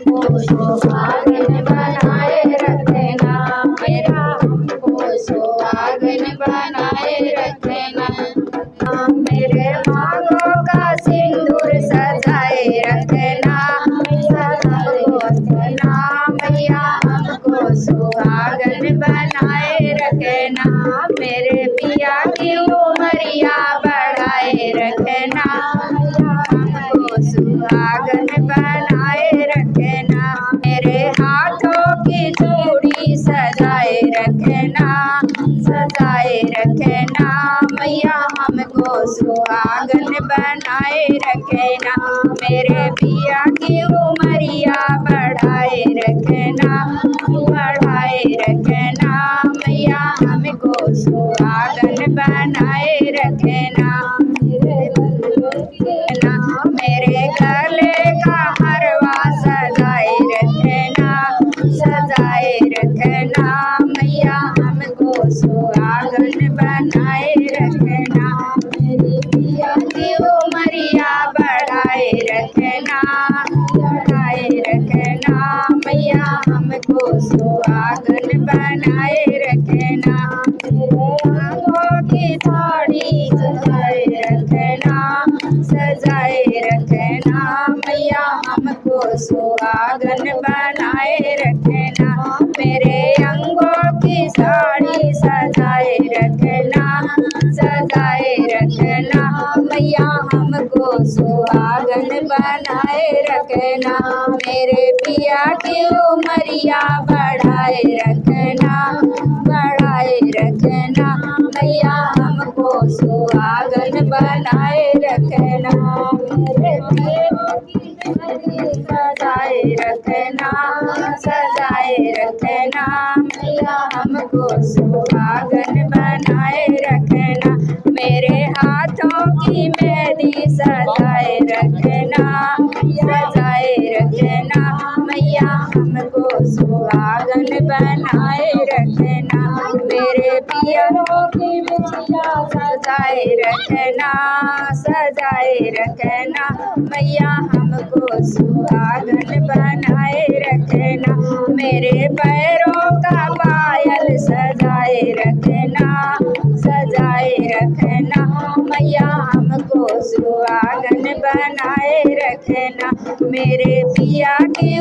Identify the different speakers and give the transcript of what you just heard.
Speaker 1: हमको सुहागन बनाए रखना, मेरा हमको सुहागन बनाए रखना। मेरे मांगों का सिंदूर सजाए रखना, मैया हमको सुहागन बनाए रखना। मेरे पिया की उमरिया बढ़ाए रखना, हमको सुहागन बनाए रखना। मेरे हाथों की चूड़ी सजाए रखना, सजाए रखना। मैया हमको सुहागन बनाए रखना। मेरे पिया की उमरिया बढ़ाए रखना, बढ़ाए रखना। मैया हमको सुहागन बनाए रखना। मेरे गले का हरवा सजाए रखना, सजाए रखना। मैया हमको सुहागन बनाए रखना। मेरी पिया की उमरिया बढ़ाए रखना, बढ़ाए रखना। मैया हमको सुहागन बनाए रखना। आंखों की साड़ी सजाए रखना, सजाए रखना। मैया हमको सुहागन बनाए रखना। मेरे अंगों की साड़ी सजाए रखना, सजाए रखना। मैया हमको सुहागन बनाए रखना। मेरे पिया की उमरिया बढ़ाए रखना, बढ़ाए रखना। मैया हमको सुहागन बनाए रखना। मेरे पिया की सजाए रखना, सजाए रखना। मैया हमको सुहागन बनाए रखना। मेरे हाथों की मेहंदी सजाए रखना, सजाए रखना। मैया हमको सुहागन बनाए रखना। मेरे पिया की बिछिया सजाए रखना, सजाए रखना। मैया हमको सुहागन बनाए रखना। मेरे पैरों का पायल सजाए रखना, सजाए रखना। मैया हमको सुहागन बनाए रखना। मेरे पिया की